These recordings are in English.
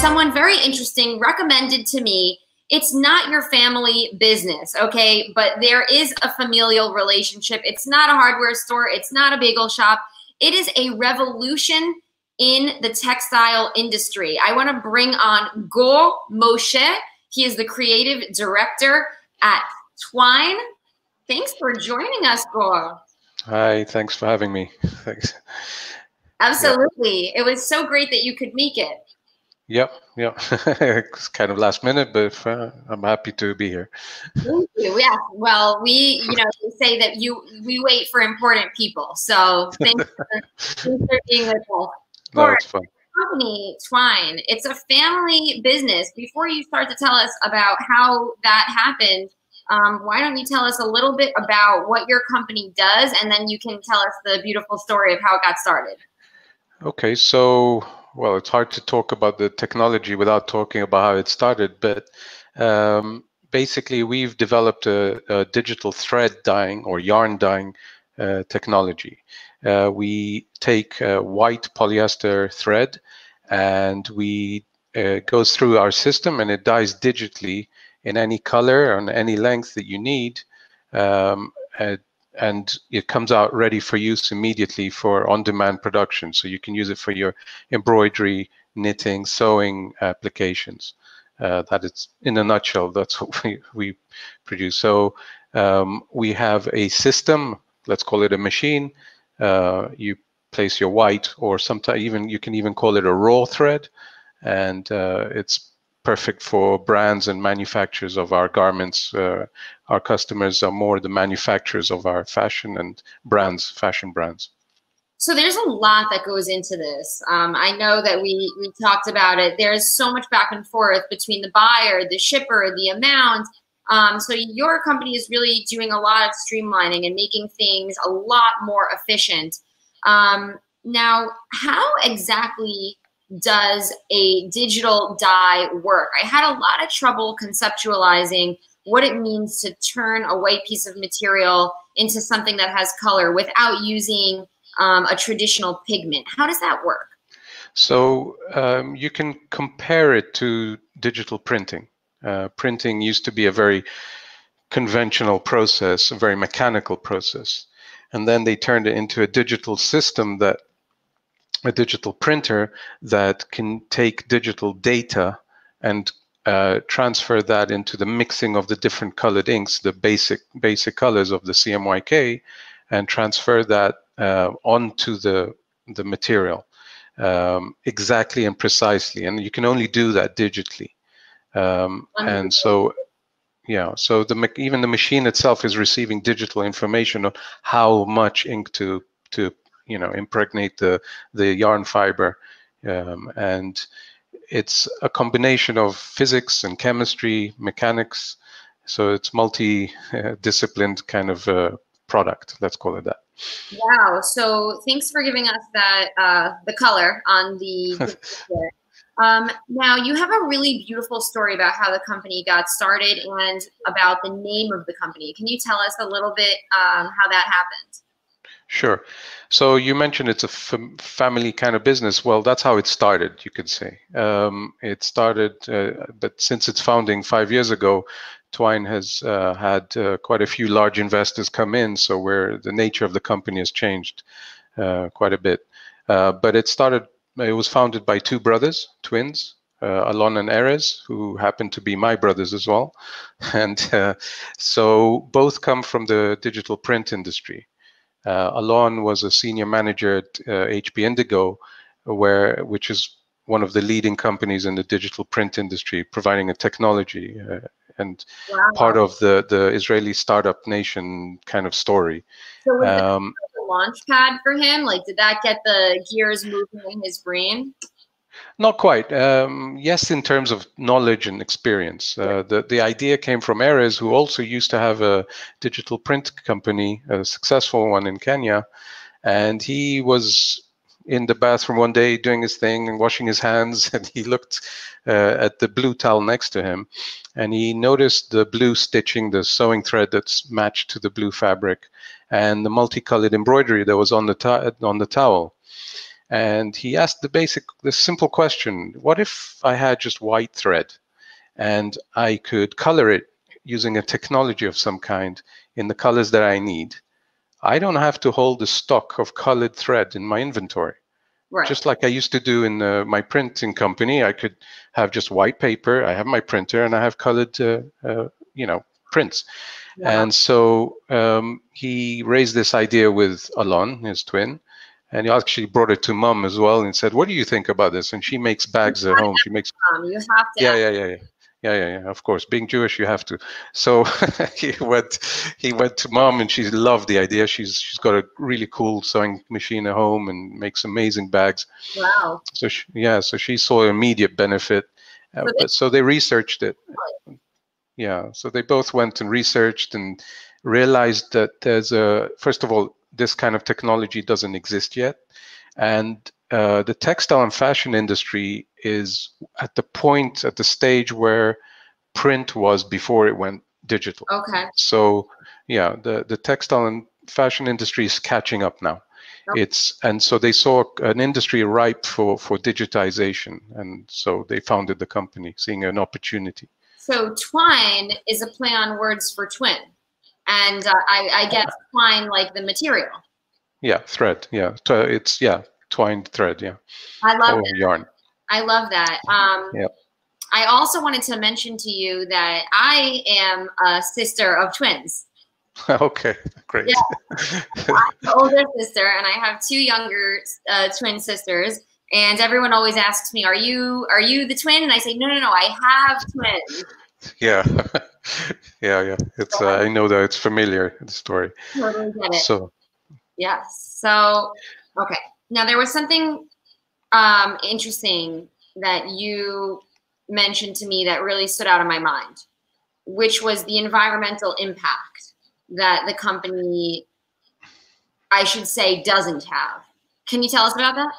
someone very interesting recommended to me, it's not your family business, okay? But there is a familial relationship. It's not a hardware store. It's not a bagel shop. It is a revolution in the textile industry. I want to bring on Goor Moshe. He is the creative director at Twine. Thanks for joining us, Goor. Hi, thanks for having me. Thanks. Absolutely. Yeah. It was so great that you could make it. Yep. It's kind of last minute, but I'm happy to be here. Thank you. Yeah. Well, we say that we wait for important people. So thanks for being with us. No, it's fun. Company Twine, it's a family business. Before you start to tell us about how that happened, why don't you tell us a little bit about what your company does, and then you can tell us the beautiful story of how it got started. Okay, so, well, it's hard to talk about the technology without talking about how it started, but basically we've developed a digital thread dyeing or yarn dyeing technology. We take white polyester thread and we goes through our system and it dyes digitally in any color on any length that you need, and it comes out ready for use immediately for on-demand production. So you can use it for your embroidery, knitting, sewing applications. That is, in a nutshell, that's what we produce. So we have a system, let's call it a machine. You place your white, or sometimes you can even call it a raw thread, and it's perfect for brands and manufacturers of our garments. Our customers are more the manufacturers of our fashion and brands, fashion brands. So there's a lot that goes into this. I know that we talked about it. There's so much back and forth between the buyer, the shipper, the amount. So your company is really doing a lot of streamlining and making things a lot more efficient. Now, how exactly does a digital dye work? I had a lot of trouble conceptualizing what it means to turn a white piece of material into something that has color without using a traditional pigment. How does that work? So you can compare it to digital printing. Printing used to be a very conventional process, a very mechanical process. And then they turned it into a digital system, a digital printer that can take digital data and transfer that into the mixing of the different colored inks, the basic colors of the CMYK, and transfer that onto the material exactly and precisely. And you can only do that digitally. And so, yeah, so even the machine itself is receiving digital information on how much ink to impregnate the yarn fiber, and it's a combination of physics and chemistry, mechanics. So it's multi-disciplined kind of product. Let's call it that. Wow! So thanks for giving us that the color on the. Now you have a really beautiful story about how the company got started and about the name of the company. Can you tell us a little bit how that happened? Sure. So you mentioned it's a family kind of business. Well, that's how it started, you could say. It started, but since its founding 5 years ago, Twine has had quite a few large investors come in, so where the nature of the company has changed quite a bit. But it was founded by two brothers, twins, Alon and Erez, who happen to be my brothers as well. And so both come from the digital print industry. Alon was a senior manager at HP Indigo, which is one of the leading companies in the digital print industry, providing a technology and part of the Israeli startup nation kind of story. So was that the launch pad for him? Like, did that get the gears moving in his brain? Not quite. Yes, in terms of knowledge and experience. The idea came from Erez, who also used to have a digital print company, a successful one in Kenya. And he was in the bathroom one day doing his thing and washing his hands, and he looked at the blue towel next to him, and he noticed the blue stitching, the sewing thread that's matched to the blue fabric, and the multicolored embroidery that was on the towel. And he asked the simple question: what if I had just white thread and I could color it using a technology of some kind in the colors that I need? I don't have to hold the stock of colored thread in my inventory. Right. Just like I used to do in my printing company, I could have just white paper. I have my printer, and I have colored, prints. Yeah. And so he raised this idea with Alon, his twin, and he actually brought it to mom as well and said, "What do you think about this?" And she makes bags at home. She makes You have to. yeah. Of course, being Jewish, you have to. So he went to mom, and she loved the idea. She's got a really cool sewing machine at home and makes amazing bags. Wow. So she saw immediate benefit, so they researched it. Yeah, so they both went and researched and realized that first of all, this kind of technology doesn't exist yet, and the textile and fashion industry is at the stage where print was before it went digital. Okay. So yeah, the textile and fashion industry is catching up now. Okay. And so they saw an industry ripe for digitization, and so they founded the company, seeing an opportunity. So Twine is a play on words for twin, and I guess twine like the material. Yeah, thread. Yeah, it's twined thread. Yeah, I love that. Yarn. I love that. Yeah. I also wanted to mention to you that I am a sister of twins. Okay, great. Yeah. I'm the older sister, and I have two younger twin sisters. And everyone always asks me, "Are you the twin?" And I say, "No, I have twins." Yeah, yeah. It's I know that it's familiar, the story. Totally get it. So yes. So okay. Now there was something interesting that you mentioned to me that really stood out in my mind, which was the environmental impact that the company, I should say, doesn't have. Can you tell us about that?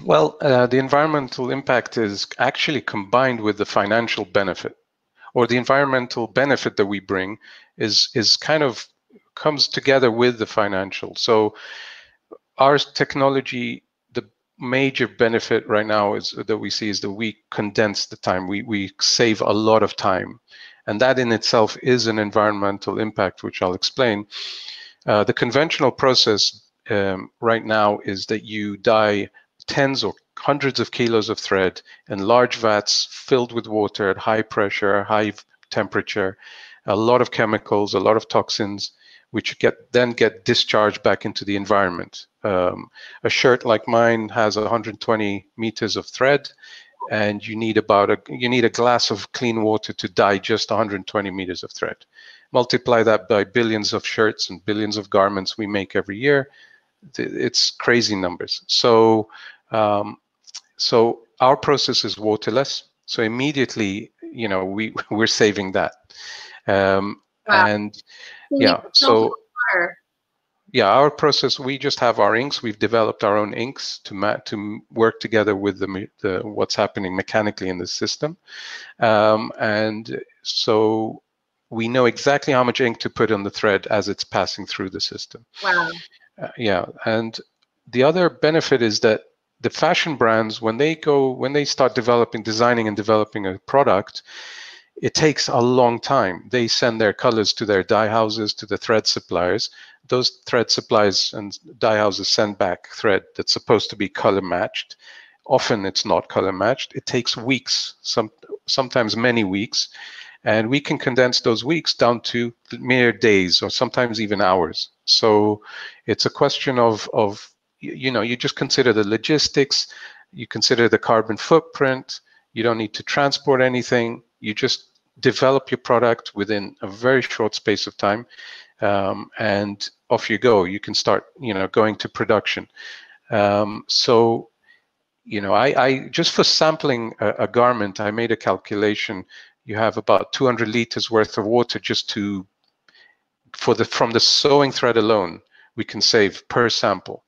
Well, the environmental impact is actually combined with the financial benefit, or the environmental benefit that we bring is kind of comes together with the financial. So our technology, the major benefit right now is that we see is that we condense the time. We save a lot of time, and that in itself is an environmental impact, which I'll explain. The conventional process right now is that you dye tens or hundreds of kilos of thread in large vats filled with water at high pressure, high temperature, a lot of chemicals, a lot of toxins, which then get discharged back into the environment. A shirt like mine has 120 meters of thread, and you need a glass of clean water to dye just 120 meters of thread. Multiply that by billions of shirts and billions of garments we make every year. It's crazy numbers. So our process is waterless. So immediately, we're saving that. Wow. And yeah, so yeah, our process, we just have our inks. We've developed our own inks to work together with the what's happening mechanically in the system. And so we know exactly how much ink to put on the thread as it's passing through the system. Wow. Yeah, and the other benefit is that the fashion brands, when they start designing and developing a product, it takes a long time. They send their colors to their dye houses, to the thread suppliers. Those thread suppliers and dye houses send back thread that's supposed to be color matched. Often it's not color matched. It takes weeks, sometimes many weeks. And we can condense those weeks down to mere days or sometimes even hours. So it's a question of you just consider the logistics, you consider the carbon footprint, you don't need to transport anything, you just develop your product within a very short space of time, and off you go. You can start going to production. So I just for sampling a garment, I made a calculation. You have about 200 liters worth of water just from the sewing thread alone, we can save per sample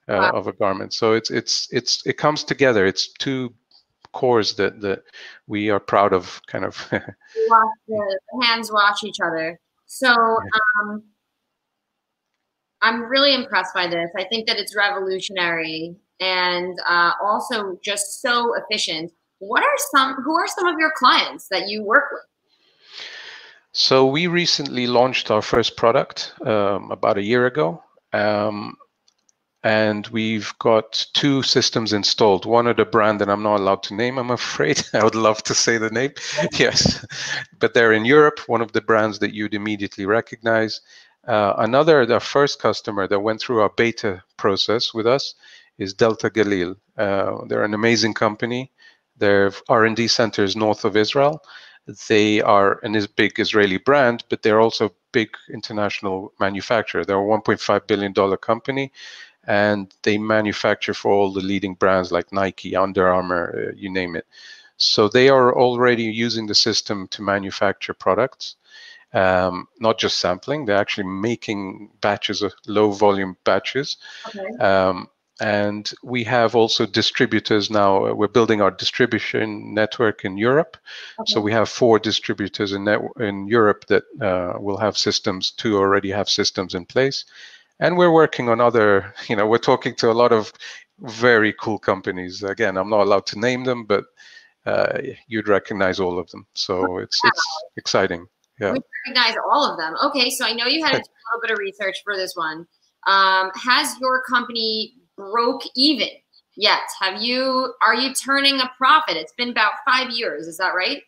of a garment. So it comes together. It's two cores that we are proud of, kind of. The hands wash each other. So I'm really impressed by this. I think that it's revolutionary and also just so efficient. Who are some of your clients that you work with? So we recently launched our first product about a year ago. And we've got 2 systems installed. One of the brand that I'm not allowed to name, I'm afraid. I would love to say the name. Yes, but they're in Europe, one of the brands that you'd immediately recognize. The first customer that went through our beta process with us is Delta Galil. They're an amazing company. Their R&D center is north of Israel. They are an big Israeli brand, but they're also a big international manufacturer. They're a $1.5 billion company, and they manufacture for all the leading brands like Nike, Under Armour, you name it. So they are already using the system to manufacture products, not just sampling. They're actually making batches of low volume batches. Okay. And we have also distributors now. We're building our distribution network in Europe. Okay. So we have 4 distributors in Europe that will have systems. 2 already have systems in place. And we're working on other, we're talking to a lot of very cool companies. Again, I'm not allowed to name them, but you'd recognize all of them. So it's exciting. Yeah. We recognize all of them. Okay, so I know you had to do a little bit of research for this one. Has your company broke even yet? Are you turning a profit? It's been about 5 years, is that right?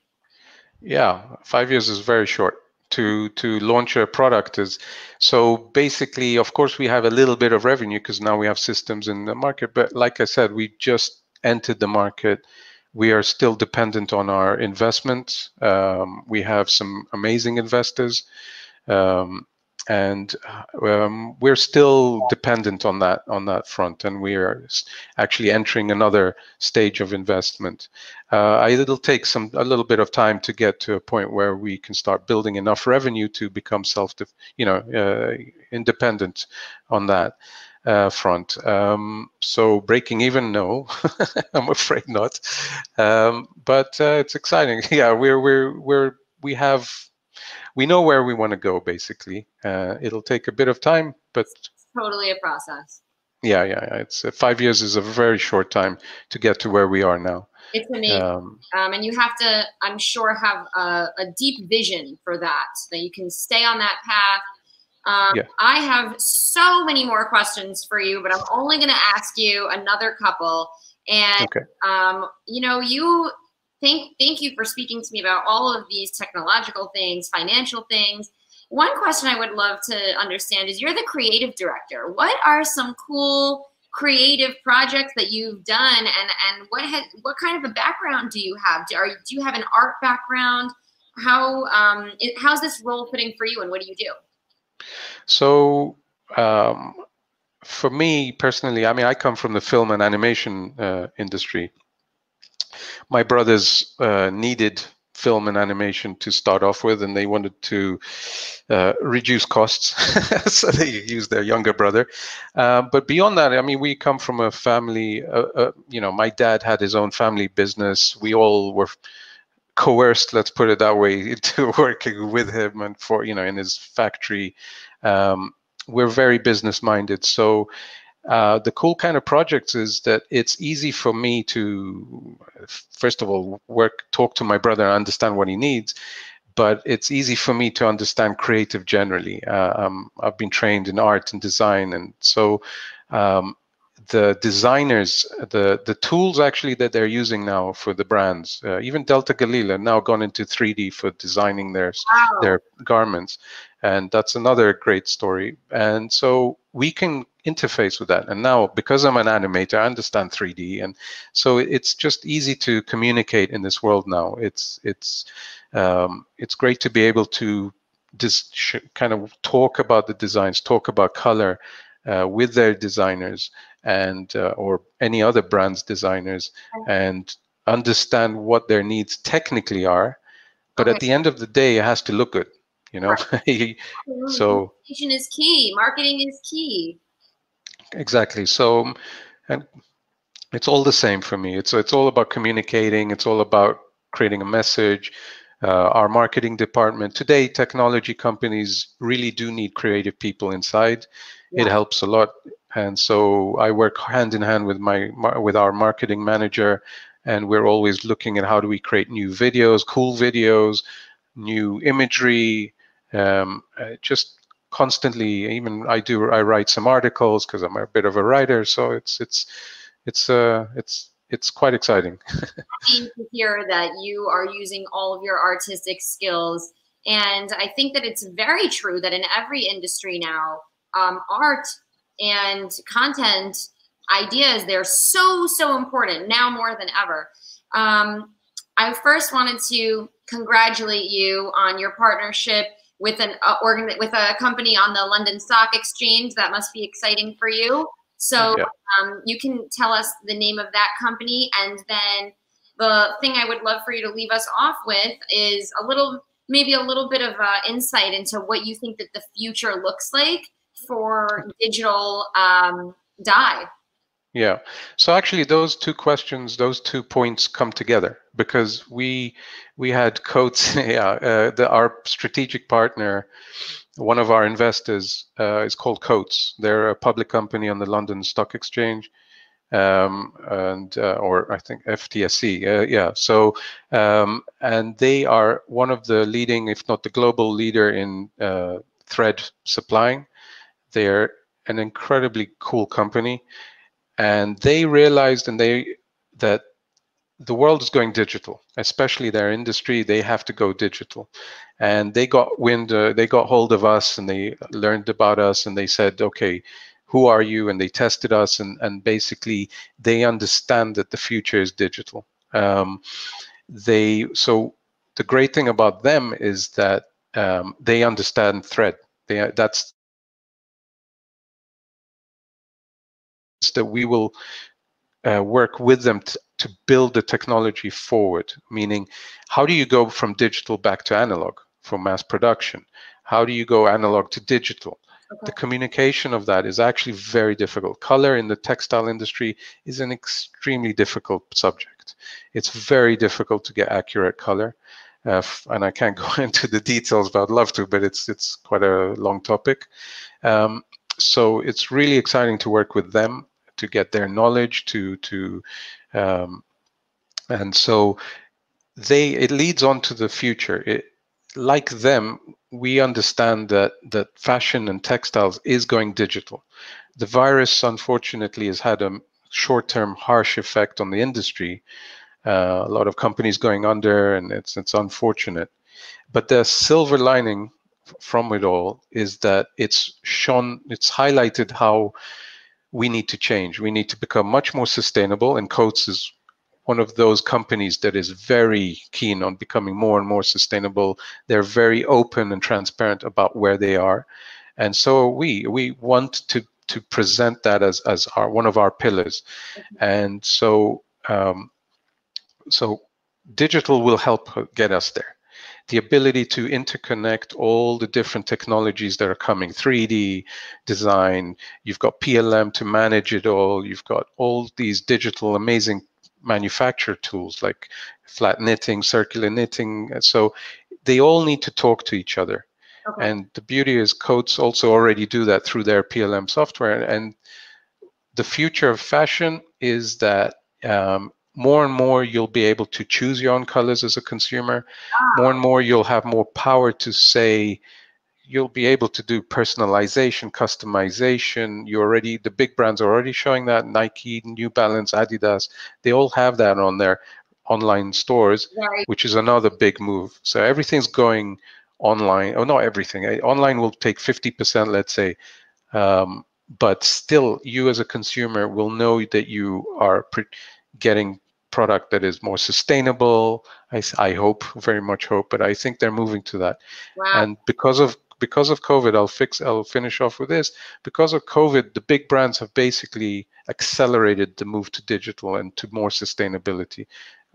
Yeah, 5 years is very short. To launch a product is so basically, of course, we have a little bit of revenue because now we have systems in the market. But like I said, we just entered the market. We are still dependent on our investments. We have some amazing investors, and we're still dependent on that front. And we are actually entering another stage of investment. It'll take a little bit of time to get to a point where we can start building enough revenue to become independent on that front. So breaking even, no, I'm afraid not. But it's exciting. Yeah, we know where we want to go. Basically, it'll take a bit of time, but it's totally a process. Yeah. It's 5 years is a very short time to get to where we are now. It's amazing. And you have to, I'm sure, have a deep vision for that, so that you can stay on that path. Yeah. I have so many more questions for you, but I'm only going to ask you another couple. And, okay. Thank you for speaking to me about all of these technological things, financial things. One question I would love to understand is, you're the creative director. What are some cool creative projects that you've done, and what kind of a background do you have? Do you have an art background? How's this role fitting for you, and what do you do? So for me personally, I come from the film and animation industry. My brothers needed film and animation to start off with, and they wanted to reduce costs, so they used their younger brother. But beyond that, we come from a family. My dad had his own family business. We all were coerced, let's put it that way, into working with him and in his factory. We're very business minded, so. The cool kind of projects is that it's easy for me to, first of all, talk to my brother and understand what he needs, but it's easy for me to understand creative generally. I've been trained in art and design, and so the designers, the tools actually that they're using now for the brands, even Delta Galil have now gone into 3D for designing their garments, and that's another great story. And so we can interface with that. And now, because I'm an animator, I understand 3D, and so it's just easy to communicate in this world now. It's great to be able to just kind of talk about the designs, talk about color with their designers and or any other brand's designers, and understand what their needs technically are. But at the end of the day, it has to look good, So communication is key. Marketing is key. Exactly. So, and it's all the same for me. It's all about communicating. It's all about creating a message. Our marketing department today, technology companies really do need creative people inside. it Yeah. helps a lot. And so I work hand in hand with with our marketing manager, and we're always looking at how do we create new videos, cool videos, new imagery, just constantly. Even I write some articles because I'm a bit of a writer, so it's quite exciting. Happy to hear that you are using all of your artistic skills. And I think that it's very true that in every industry now, art and content ideas, they're so, so important now more than ever. I first wanted to congratulate you on your partnership with with a company on the London Stock Exchange. That must be exciting for you. So Yeah. you can tell us the name of that company, and then the thing I would love for you to leave us off with is maybe a little bit of insight into what you think that the future looks like for digital dye. Yeah. So actually, those two questions, those 2 points come together because we had Coates, yeah, our strategic partner, one of our investors is called Coates. They're a public company on the London Stock Exchange, and or I think FTSE. Yeah. So and they are one of the leading, if not the global leader in thread supplying. They're an incredibly cool company, and they realized that the world is going digital, especially their industry. They have to go digital, and they got they got hold of us, and they learned about us, and they said, okay, who are you? And they tested us, and basically they understand that the future is digital. So the great thing about them is that they understand thread. That's that we will work with them to build the technology forward, meaning how do you go from digital back to analog for mass production? How do you go analog to digital? Okay. The communication of that is actually very difficult. Color in the textile industry is an extremely difficult subject. It's very difficult to get accurate color. And I can't go into the details, but I'd love to, but it's quite a long topic. So it's really exciting to work with them, to get their knowledge, and so it leads on to the future. Like them, we understand that fashion and textiles is going digital. The virus, unfortunately, has had a short-term harsh effect on the industry. A lot of companies going under, and it's unfortunate. But the silver lining from it all is that it's highlighted how we need to change. We need to become much more sustainable, and Coates is one of those companies that is very keen on becoming more and more sustainable. They're very open and transparent about where they are, and so we want to present that as one of our pillars. And so so digital will help get us there. The ability to interconnect all the different technologies that are coming, 3D design, you've got PLM to manage it all, you've got all these digital amazing manufacture tools like flat knitting, circular knitting. So they all need to talk to each other. Okay. And the beauty is Coates also already do that through their PLM software. And the future of fashion is that more and more you'll be able to choose your own colors as a consumer. More and more you'll have more power to say, you'll be able to do personalization, customization. The big brands are already showing that. Nike, New Balance, Adidas, they all have that on their online stores, Right. which is another big move. So everything's going online. Oh, not everything. Online will take 50%, let's say. But still, you as a consumer will know that you are getting product that is more sustainable. I hope, very much hope, but I think they're moving to that. Wow. And because of COVID, I'll finish off with this. Because of COVID, the big brands have basically accelerated the move to digital and to more sustainability.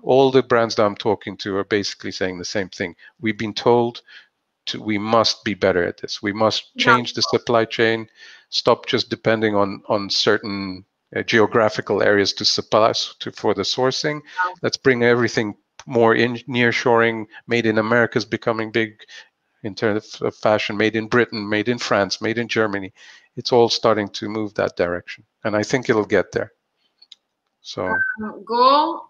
All the brands that I'm talking to are basically saying the same thing. We've been told we must be better at this. We must change the supply chain, stop just depending on certain geographical areas to supply for the sourcing. Let's bring everything more in nearshoring. Made in America is becoming big. in terms of fashion, made in Britain, made in France, made in Germany. It's all starting to move that direction, and I think it'll get there. So, Goor,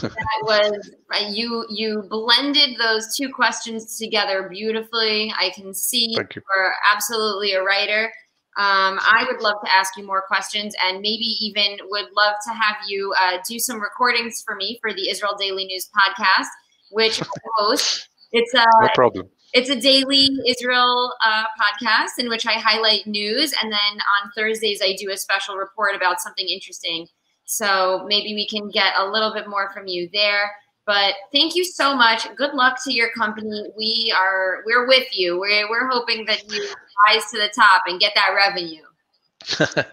that was you blended those two questions together beautifully. I can see you're absolutely a writer. I would love to ask you more questions, and maybe even would love to have you do some recordings for me for the Israel Daily News podcast, which I host. It's no problem. It's a daily Israel podcast in which I highlight news, and then on Thursdays I do a special report about something interesting. So maybe we can get a little bit more from you there. But thank you so much. Good luck to your company. We're with you. We're hoping that you rise to the top and get that revenue.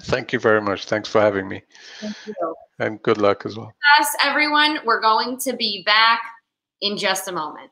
Thank you very much. Thanks for having me. Thank you. And good luck as well. Yes, everyone. We're going to be back in just a moment.